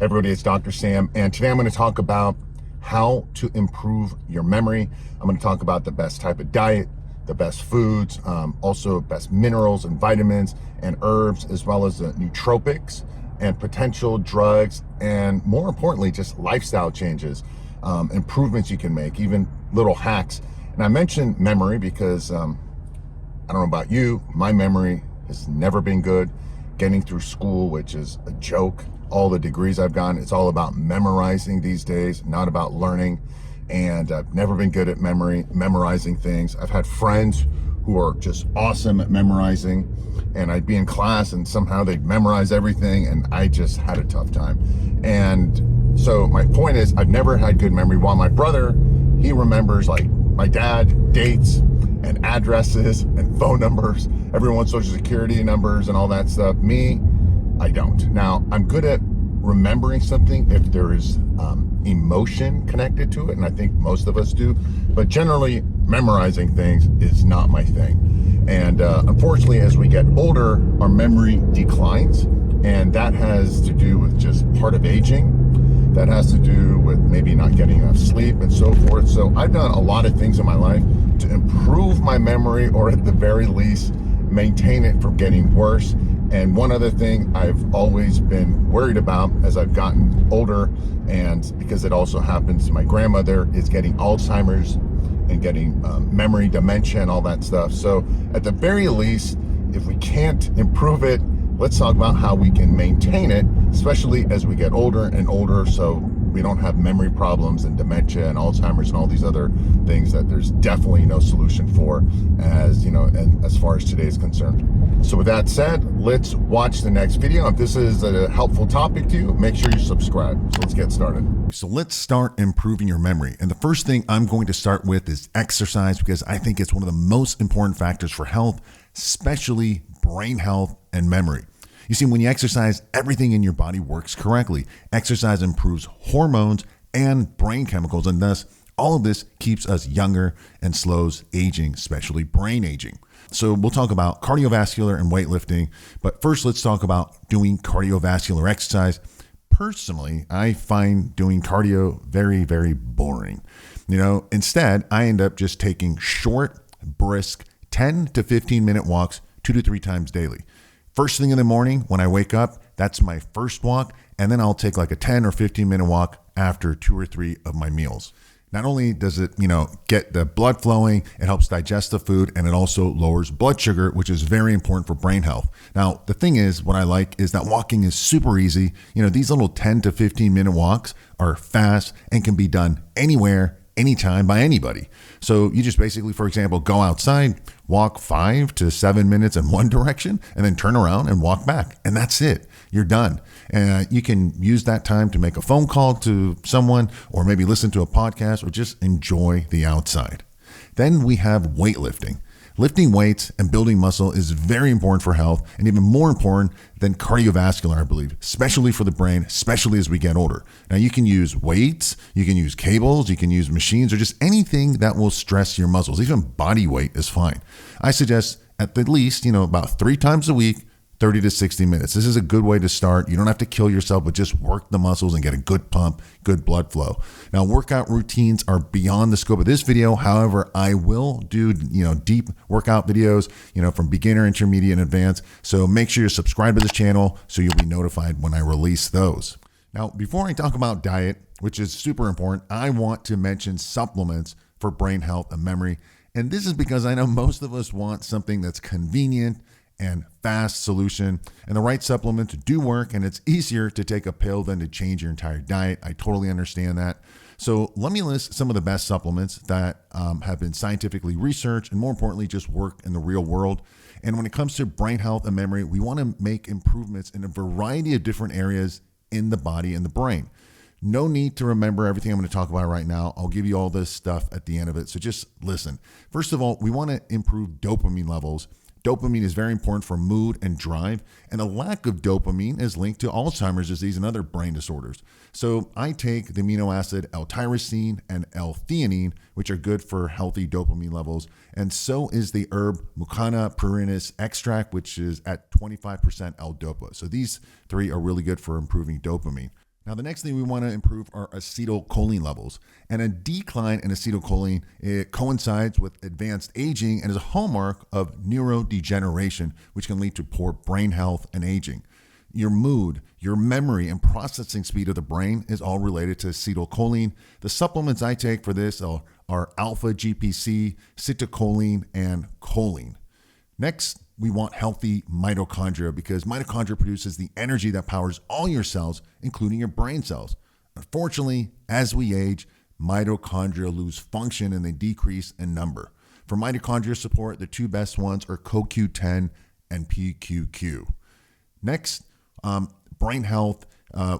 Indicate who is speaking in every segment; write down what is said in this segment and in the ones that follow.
Speaker 1: Everybody, it's Dr. Sam, and today I'm going to talk about how to improve your memory. I'm going to talk about the best type of diet, the best foods, also best minerals and vitamins and herbs, as well as the nootropics and potential drugs, and more importantly, just lifestyle changes, improvements you can make, even little hacks. And I mentioned memory because I don't know about you, my memory has never been good. Getting through school, which is a joke. All the degrees I've gotten, it's all about memorizing these days, not about learning. And I've never been good at memorizing things. I've had friends who are just awesome at memorizing, and I'd be in class and somehow they'd memorize everything, and I just had a tough time. And so my point is, I've never had good memory, while my brother, he remembers, like my dad, dates and addresses and phone numbers, everyone's social security numbers and all that stuff. Me, I don't. Now, I'm good at remembering something if there is emotion connected to it, and I think most of us do, but generally memorizing things is not my thing. And unfortunately, as we get older, our memory declines, and that has to do with just part of aging. That has to do with maybe not getting enough sleep and so forth. So I've done a lot of things in my life to improve my memory, or at the very least, maintain it from getting worse. And one other thing I've always been worried about as I've gotten older, and because it also happens to my grandmother, is getting Alzheimer's and getting memory dementia and all that stuff. So at the very least, if we can't improve it, let's talk about how we can maintain it, especially as we get older and older, so we don't have memory problems and dementia and Alzheimer's and all these other things that there's definitely no solution for, as you know, and as far as today is concerned. So with that said, let's watch the next video. If this is a helpful topic to you, make sure you subscribe. So let's get started. So let's start improving your memory. And the first thing I'm going to start with is exercise, because I think it's one of the most important factors for health, especially brain health and memory. You see, when you exercise, everything in your body works correctly. Exercise improves hormones and brain chemicals, and thus all of this keeps us younger and slows aging, especially brain aging. So we'll talk about cardiovascular and weightlifting, but first let's talk about doing cardiovascular exercise. Personally, I find doing cardio very, very boring. Instead, I end up just taking short, brisk, 10 to 15 minute walks 2 to 3 times daily. First thing in the morning when I wake up, that's my first walk, and then I'll take like a 10 or 15 minute walk after 2 or 3 of my meals. Not only does it, get the blood flowing, it helps digest the food, and it also lowers blood sugar, which is very important for brain health. Now, the thing is, what I like is that walking is super easy. These little 10 to 15 minute walks are fast and can be done anywhere, anytime, by anybody. So you just basically, for example, go outside, walk 5 to 7 minutes in one direction, and then turn around and walk back. And that's it. You're done. And you can use that time to make a phone call to someone, or maybe listen to a podcast, or just enjoy the outside. Then we have weightlifting. Lifting weights and building muscle is very important for health, and even more important than cardiovascular, I believe, especially for the brain, especially as we get older. Now, you can use weights, you can use cables, you can use machines, or just anything that will stress your muscles. Even body weight is fine. I suggest at the least, about 3 times a week, 30 to 60 minutes. This is a good way to start. You don't have to kill yourself, but just work the muscles and get a good pump, good blood flow. Now, workout routines are beyond the scope of this video. However, I will do, deep workout videos, from beginner, intermediate, and advanced. So make sure you subscribe to this channel so you'll be notified when I release those. Now, before I talk about diet, which is super important, I want to mention supplements for brain health and memory. And this is because I know most of us want something that's convenient and fast solution, and the right supplements do work, and it's easier to take a pill than to change your entire diet. I totally understand that. So let me list some of the best supplements that have been scientifically researched, and more importantly, just work in the real world. And when it comes to brain health and memory, we want to make improvements in a variety of different areas in the body and the brain. No need to remember everything I'm going to talk about right now. I'll give you all this stuff at the end of it, so just listen. First of all, we want to improve dopamine levels. Dopamine is very important for mood and drive, and a lack of dopamine is linked to Alzheimer's disease and other brain disorders. So I take the amino acid L-tyrosine and L-theanine, which are good for healthy dopamine levels, and so is the herb Mucuna prurientis extract, which is at 25% L-dopa. So these 3 are really good for improving dopamine. Now, the next thing we want to improve are acetylcholine levels. And a decline in acetylcholine, it coincides with advanced aging and is a hallmark of neurodegeneration, which can lead to poor brain health and aging. Your mood, your memory, and processing speed of the brain is all related to acetylcholine. The supplements I take for this are alpha GPC, Citicoline, and choline. Next, we want healthy mitochondria because mitochondria produces the energy that powers all your cells, including your brain cells. Unfortunately, as we age, mitochondria lose function and they decrease in number. For mitochondria support, the two best ones are CoQ10 and PQQ. Next, brain health.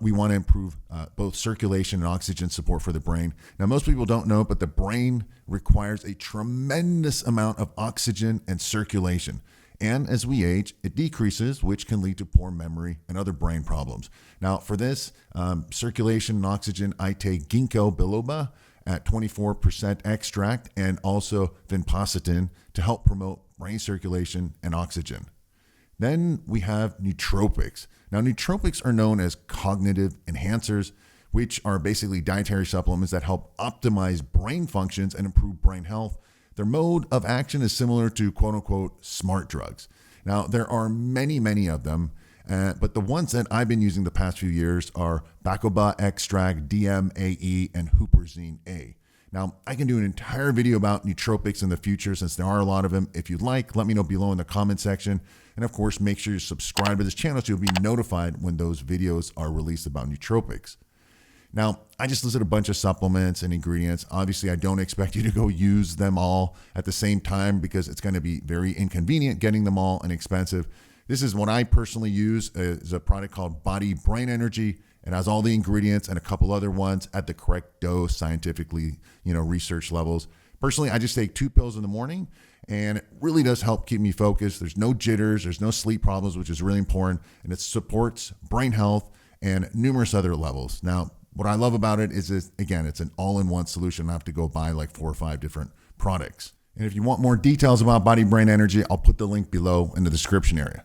Speaker 1: We want to improve both circulation and oxygen support for the brain. Now, most people don't know, but the brain requires a tremendous amount of oxygen and circulation. And as we age, it decreases, which can lead to poor memory and other brain problems. Now, for this circulation and oxygen, I take Ginkgo Biloba at 24% extract and also vinpocetine to help promote brain circulation and oxygen. Then we have nootropics. Now, nootropics are known as cognitive enhancers, which are basically dietary supplements that help optimize brain functions and improve brain health. Their mode of action is similar to quote unquote smart drugs. Now, there are many, many of them, but the ones that I've been using the past few years are bacopa extract, DMAE, and huperzine A. Now, I can do an entire video about nootropics in the future since there are a lot of them. If you'd like, let me know below in the comment section. And of course, make sure you subscribe to this channel so you'll be notified when those videos are released about nootropics. Now, I just listed a bunch of supplements and ingredients. Obviously, I don't expect you to go use them all at the same time because it's going to be very inconvenient getting them all and expensive. This is what I personally use is a product called Body Brain Energy. It has all the ingredients and a couple other ones at the correct dose, scientifically, research levels. Personally, I just take 2 pills in the morning and it really does help keep me focused. There's no jitters, there's no sleep problems, which is really important. And it supports brain health and numerous other levels. Now, what I love about it is, again, it's an all-in-one solution. I have to go buy like 4 or 5 different products. And if you want more details about Body Brain Energy, I'll put the link below in the description area.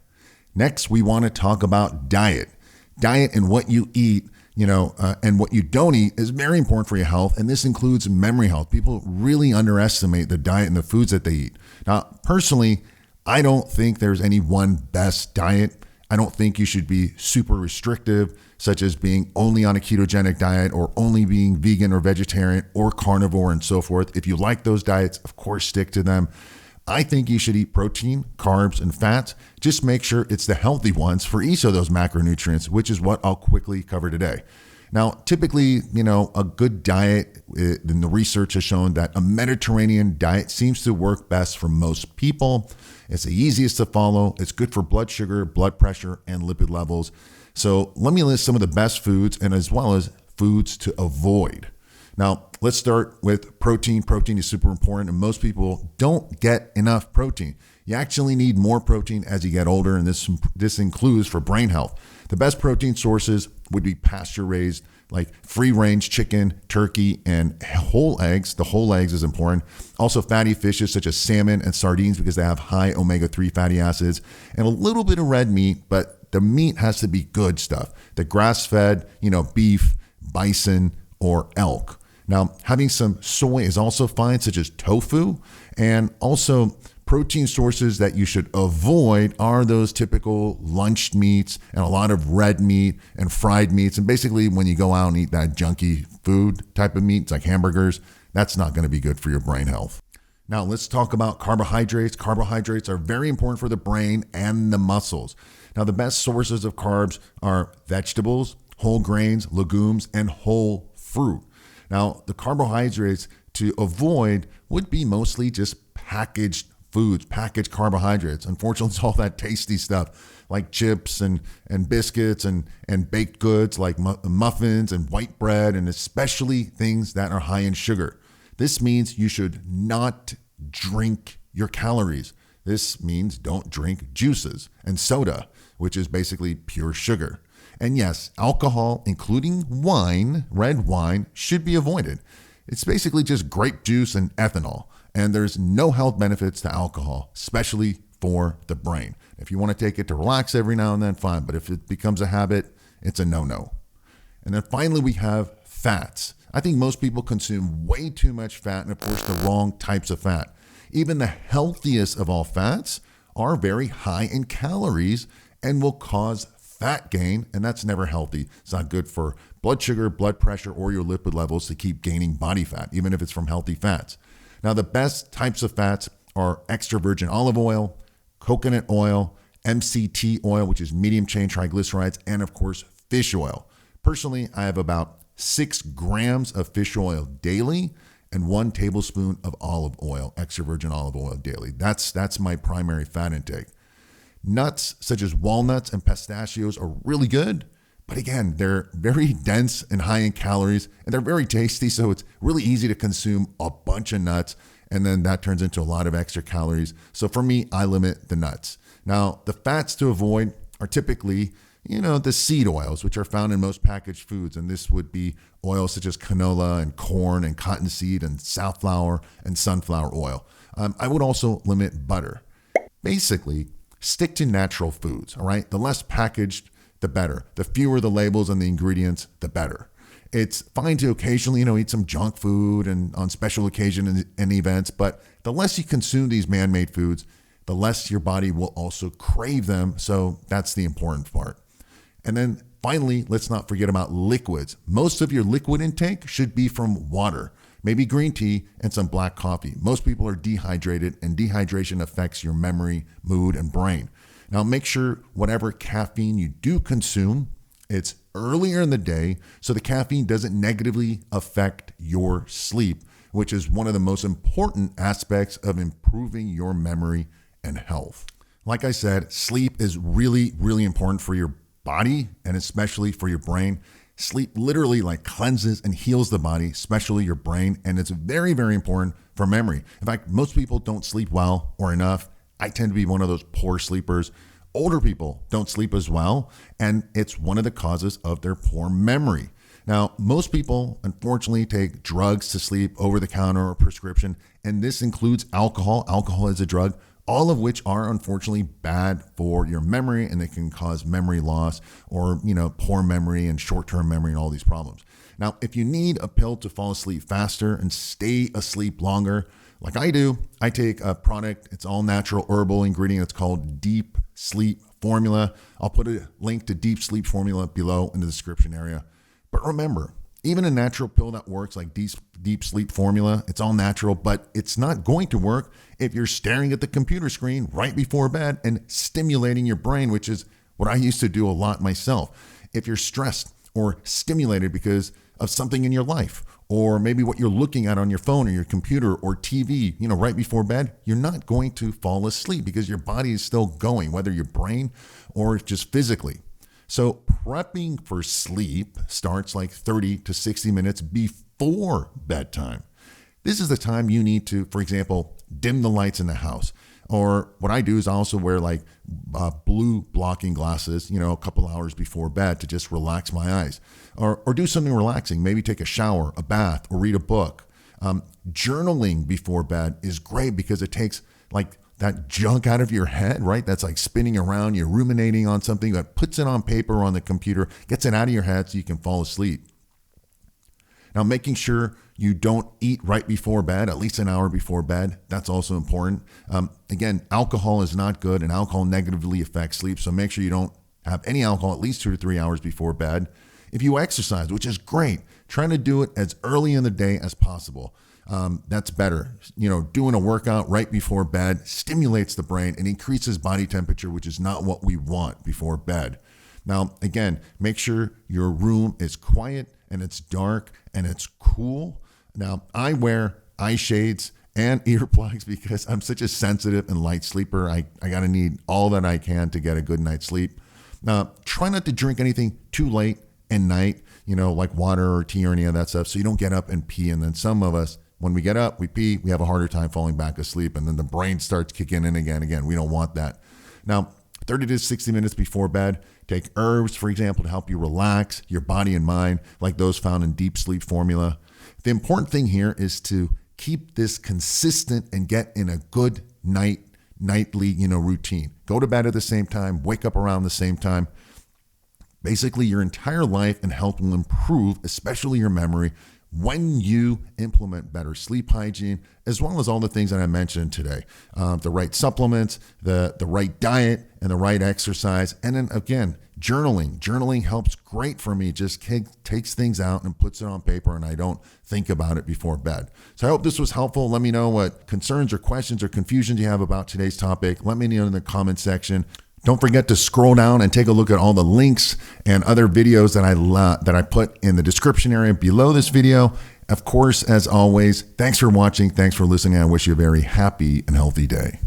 Speaker 1: Next, we want to talk about diet. Diet and what you eat, and what you don't eat is very important for your health. And this includes memory health. People really underestimate the diet and the foods that they eat. Now, personally, I don't think there's any one best diet. I don't think you should be super restrictive, such as being only on a ketogenic diet or only being vegan or vegetarian or carnivore and so forth. If you like those diets, of course, stick to them. I think you should eat protein, carbs, and fats. Just make sure it's the healthy ones for each of those macronutrients, which is what I'll quickly cover today. Now, typically, a good diet, and the research has shown that a Mediterranean diet seems to work best for most people. It's the easiest to follow. It's good for blood sugar, blood pressure, and lipid levels. So let me list some of the best foods and as well as foods to avoid. Now, let's start with protein. Protein is super important, and most people don't get enough protein. You actually need more protein as you get older, and this includes for brain health. The best protein sources would be pasture-raised, like free-range chicken, turkey, and whole eggs. The whole eggs is important. Also, fatty fishes such as salmon and sardines because they have high omega-3 fatty acids, and a little bit of red meat, but the meat has to be good stuff. The grass-fed, beef, bison, or elk. Now, having some soy is also fine, such as tofu, and also protein sources that you should avoid are those typical lunched meats and a lot of red meat and fried meats. And basically, when you go out and eat that junky food type of meat, it's like hamburgers, that's not going to be good for your brain health. Now, let's talk about carbohydrates. Carbohydrates are very important for the brain and the muscles. Now, the best sources of carbs are vegetables, whole grains, legumes, and whole fruit. Now, the carbohydrates to avoid would be mostly just packaged foods, packaged carbohydrates. Unfortunately, it's all that tasty stuff like chips and biscuits and baked goods like muffins and white bread, and especially things that are high in sugar. This means you should not drink your calories. This means don't drink juices and soda, which is basically pure sugar. And yes, alcohol, including wine, red wine, should be avoided. It's basically just grape juice and ethanol, and there's no health benefits to alcohol, especially for the brain. If you want to take it to relax every now and then, fine, but if it becomes a habit, it's a no-no.
Speaker 2: And then finally, we have fats. I think most people consume way too much fat and, of course, the wrong types of fat. Even the healthiest of all fats are very high in calories and will cause fat gain, and that's never healthy. It's not good for blood sugar, blood pressure, or your lipid levels to keep gaining body fat, even if it's from healthy fats. Now, the best types of fats are extra virgin olive oil, coconut oil, MCT oil, which is medium chain triglycerides, and of course, fish oil. Personally, I have about 6 grams of fish oil daily and 1 tablespoon of olive oil, extra virgin olive oil daily. That's my primary fat intake. Nuts such as walnuts and pistachios are really good, but again, they're very dense and high in calories, and they're very tasty, so it's really easy to consume a bunch of nuts, and then that turns into a lot of extra calories. So for me, I limit the nuts. Now, the fats to avoid are typically, the seed oils, which are found in most packaged foods, and this would be oils such as canola and corn and cottonseed and safflower and sunflower oil. I would also limit butter. Basically, stick to natural foods, all right? The less packaged, the better. The fewer the labels and the ingredients, the better. It's fine to occasionally, eat some junk food and on special occasions and events, but the less you consume these man-made foods, the less your body will also crave them. So that's the important part. And then finally, let's not forget about liquids. Most of your liquid intake should be from water, maybe green tea and some black coffee. Most people are dehydrated, and dehydration affects your memory, mood, and brain. Now, make sure whatever caffeine you do consume, it's earlier in the day so the caffeine doesn't negatively affect your sleep, which is one of the most important aspects of improving your memory and health. Like I said, sleep is really, really important for your body and especially for your brain. Sleep literally cleanses and heals the body, especially your brain, and it's very, very important for memory. In fact, most people don't sleep well or enough. I tend to be one of those poor sleepers. Older people don't sleep as well, and it's one of the causes of their poor memory. Now, most people, unfortunately, take drugs to sleep, over the counter or prescription, and this includes alcohol. Alcohol is a drug, all of which are unfortunately bad for your memory, and they can cause memory loss or, poor memory and short-term memory and all these problems. Now, if you need a pill to fall asleep faster and stay asleep longer, like I do, I take a product. It's all natural herbal ingredient. It's called Deep Sleep Formula. I'll put a link to Deep Sleep Formula below in the description area. But remember, even a natural pill that works like Deep Sleep Formula, it's all natural, but it's not going to work if you're staring at the computer screen right before bed and stimulating your brain, which is what I used to do a lot myself. If you're stressed or stimulated because of something in your life, or maybe what you're looking at on your phone or your computer or TV, right before bed, you're not going to fall asleep because your body is still going, whether your brain or just physically. So prepping for sleep starts 30 to 60 minutes before bedtime. This is the time you need to, for example, dim the lights in the house. Or what I do is I also wear blue blocking glasses, a couple hours before bed to just relax my eyes. Or do something relaxing, maybe take a shower, a bath, or read a book. Journaling before bed is great because it takes that junk out of your head, right? That's spinning around, you're ruminating on something, that puts it on paper or on the computer, gets it out of your head so you can fall asleep. Now, making sure you don't eat right before bed, at least an hour before bed, that's also important. Again, alcohol is not good, and alcohol negatively affects sleep, so make sure you don't have any alcohol at least 2 to 3 hours before bed. If you exercise, which is great, trying to do it as early in the day as possible. That's better. Doing a workout right before bed stimulates the brain and increases body temperature, which is not what we want before bed. Now, again, make sure your room is quiet and it's dark and it's cool. Now, I wear eye shades and earplugs because I'm such a sensitive and light sleeper. I got to need all that I can to get a good night's sleep. Now, try not to drink anything too late at night, like water or tea or any of that stuff, so you don't get up and pee. And then some of us, when we get up, we pee, we have a harder time falling back asleep, and then the brain starts kicking in again. We don't want that. Now, 30 to 60 minutes before bed, take herbs, for example, to help you relax your body and mind, like those found in Deep Sleep Formula. The important thing here is to keep this consistent and get in a good nightly, routine. Go to bed at the same time, wake up around the same time. Basically, your entire life and health will improve, especially your memory, when you implement better sleep hygiene, as well as all the things that I mentioned today. The right supplements, the right diet, and the right exercise. And then again, journaling. Journaling helps great for me. Just takes things out and puts it on paper, and I don't think about it before bed. So I hope this was helpful. Let me know what concerns or questions or confusions you have about today's topic. Let me know in the comment section. Don't forget to scroll down and take a look at all the links and other videos that I put in the description area below this video. Of course, as always, thanks for watching. Thanks for listening. I wish you a very happy and healthy day.